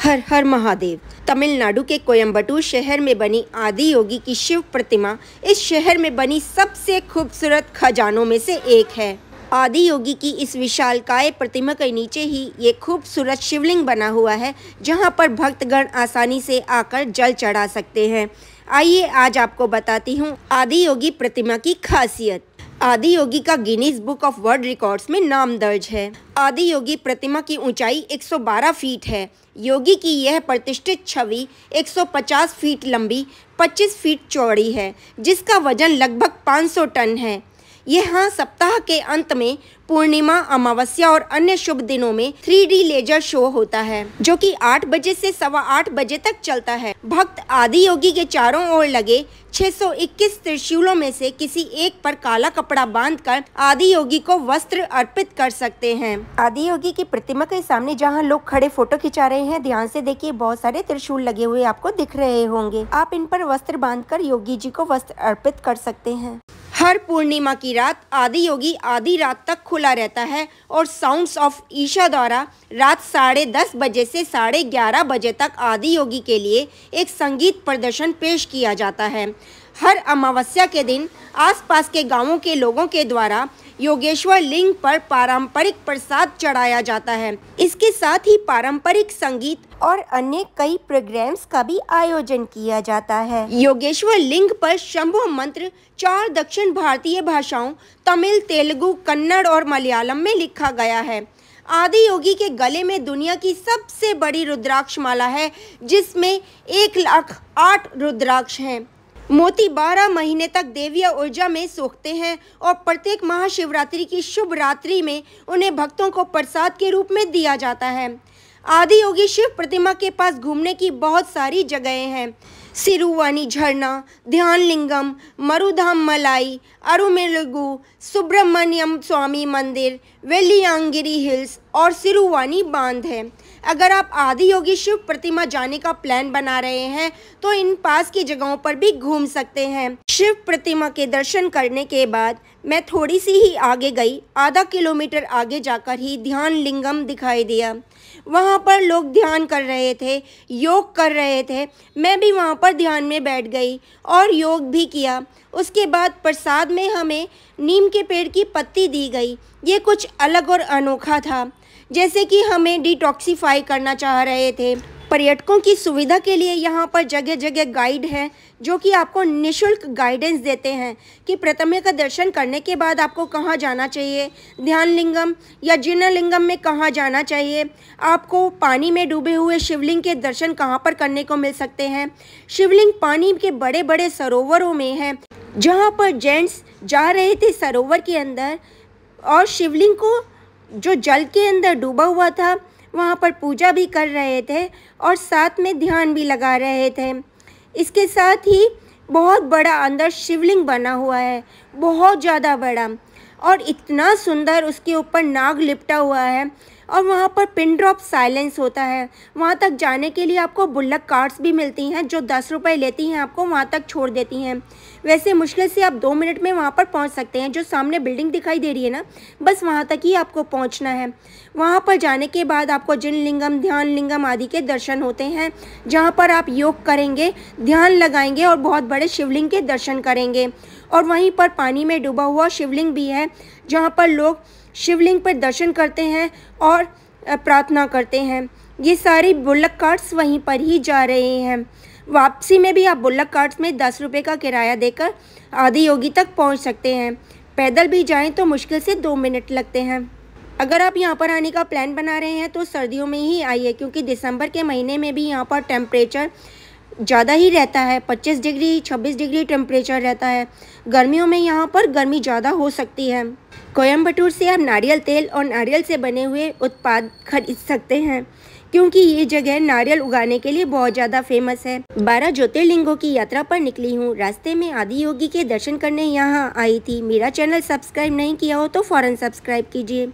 हर हर महादेव। तमिलनाडु के कोयम्बटूर शहर में बनी आदि योगी की शिव प्रतिमा इस शहर में बनी सबसे खूबसूरत खजानों में से एक है। आदि योगी की इस विशालकाय प्रतिमा के नीचे ही ये खूबसूरत शिवलिंग बना हुआ है, जहां पर भक्तगण आसानी से आकर जल चढ़ा सकते हैं। आइए आज आपको बताती हूँ आदि योगी प्रतिमा की खासियत। आदि योगी का Guinness book of world records में नाम दर्ज है। आदि योगी प्रतिमा की ऊंचाई 112 फीट है। योगी की यह प्रतिष्ठित छवि 150 फीट लंबी, 25 फीट चौड़ी है, जिसका वजन लगभग 500 टन है। यहाँ सप्ताह के अंत में पूर्णिमा, अमावस्या और अन्य शुभ दिनों में 3D लेजर शो होता है, जो कि 8 बजे से 8:15 बजे तक चलता है। भक्त आदि योगी के चारों ओर लगे 621 त्रिशूलों में से किसी एक पर काला कपड़ा बांधकर आदि योगी को वस्त्र अर्पित कर सकते हैं। आदि योगी की प्रतिमा के सामने जहां लोग खड़े फोटो खिंचा रहे हैं, ध्यान से देखिए, बहुत सारे त्रिशूल लगे हुए आपको दिख रहे होंगे। आप इन पर वस्त्र बांधकर योगी जी को वस्त्र अर्पित कर सकते हैं। हर पूर्णिमा की रात आदि योगी आधी रात तक खुला रहता है और साउंड्स ऑफ ईशा द्वारा रात 10:30 बजे से 11:30 बजे तक आदि योगी के लिए एक संगीत प्रदर्शन पेश किया जाता है। हर अमावस्या के दिन आसपास के गांवों के लोगों के द्वारा योगेश्वर लिंग पर पारंपरिक प्रसाद चढ़ाया जाता है। इसके साथ ही पारंपरिक संगीत और अन्य कई प्रोग्राम्स का भी आयोजन किया जाता है। योगेश्वर लिंग पर शंभु मंत्र 4 दक्षिण भारतीय भाषाओं तमिल, तेलुगु, कन्नड़ और मलयालम में लिखा गया है। आदि योगी के गले में दुनिया की सबसे बड़ी रुद्राक्ष माला है, जिसमें 1,08,000 रुद्राक्ष हैं। मोती 12 महीने तक देवीय ऊर्जा में सोखते हैं और प्रत्येक महाशिवरात्रि की शुभ रात्रि में उन्हें भक्तों को प्रसाद के रूप में दिया जाता है। आदि योगी शिव प्रतिमा के पास घूमने की बहुत सारी जगहें हैं। सिरुवानी झरना, ध्यान लिंगम, मरुधाम मलाई, अरुमेलुगु, सुब्रमण्यम स्वामी मंदिर, वेलियांगिरी हिल्स और सिरुवानी बांध है। अगर आप आदि योगी शिव प्रतिमा जाने का प्लान बना रहे हैं तो इन पास की जगहों पर भी घूम सकते हैं। शिव प्रतिमा के दर्शन करने के बाद मैं थोड़ी सी ही आगे गई। आधा किलोमीटर आगे जाकर ही ध्यान लिंगम दिखाई दिया। वहाँ पर लोग ध्यान कर रहे थे, योग कर रहे थे। मैं भी वहाँ पर ध्यान में बैठ गई और योग भी किया। उसके बाद प्रसाद में हमें नीम के पेड़ की पत्ती दी गई। ये कुछ अलग और अनोखा था, जैसे कि हमें डिटॉक्सिफाई करना चाह रहे थे। पर्यटकों की सुविधा के लिए यहाँ पर जगह जगह गाइड हैं, जो कि आपको निःशुल्क गाइडेंस देते हैं कि प्रतिमा का दर्शन करने के बाद आपको कहाँ जाना चाहिए, ध्यान लिंगम या जिनलिंगम में कहाँ जाना चाहिए, आपको पानी में डूबे हुए शिवलिंग के दर्शन कहाँ पर करने को मिल सकते हैं। शिवलिंग पानी के बड़े बड़े सरोवरों में है, जहाँ पर जेंट्स जा रहे थे सरोवर के अंदर और शिवलिंग को जो जल के अंदर डूबा हुआ था वहाँ पर पूजा भी कर रहे थे और साथ में ध्यान भी लगा रहे थे। इसके साथ ही बहुत बड़ा अंदर शिवलिंग बना हुआ है, बहुत ज़्यादा बड़ा और इतना सुंदर, उसके ऊपर नाग लिपटा हुआ है और वहाँ पर पिन ड्रॉप साइलेंस होता है। वहाँ तक जाने के लिए आपको बुल्लक कार्ट्स भी मिलती हैं, जो 10 रुपये लेती हैं, आपको वहाँ तक छोड़ देती हैं। वैसे मुश्किल से आप 2 मिनट में वहाँ पर पहुँच सकते हैं। जो सामने बिल्डिंग दिखाई दे रही है ना, बस वहाँ तक ही आपको पहुँचना है। वहाँ पर जाने के बाद आपको जिन लिंगम, ध्यान लिंगम आदि के दर्शन होते हैं, जहाँ पर आप योग करेंगे, ध्यान लगाएंगे और बहुत बड़े शिवलिंग के दर्शन करेंगे। और वहीं पर पानी में डूबा हुआ शिवलिंग भी है, जहाँ पर लोग शिवलिंग पर दर्शन करते हैं और प्रार्थना करते हैं। ये सारी बुल्लक कार्ट्स वहीं पर ही जा रहे हैं। वापसी में भी आप बुल्लक कार्ट्स में 10 रुपये का किराया देकर आदि योगी तक पहुंच सकते हैं। पैदल भी जाएं तो मुश्किल से 2 मिनट लगते हैं। अगर आप यहाँ पर आने का प्लान बना रहे हैं तो सर्दियों में ही आइए, क्योंकि दिसंबर के महीने में भी यहाँ पर टेम्परेचर ज़्यादा ही रहता है। 25 डिग्री 26 डिग्री टेम्परेचर रहता है। गर्मियों में यहाँ पर गर्मी ज़्यादा हो सकती है। कोयम्बटूर से आप नारियल तेल और नारियल से बने हुए उत्पाद खरीद सकते हैं, क्योंकि ये जगह नारियल उगाने के लिए बहुत ज़्यादा फेमस है। 12 ज्योतिर्लिंगों की यात्रा पर निकली हूँ। रास्ते में आदि योगी के दर्शन करने यहाँ आई थी। मेरा चैनल सब्सक्राइब नहीं किया हो तो फ़ौरन सब्सक्राइब कीजिए।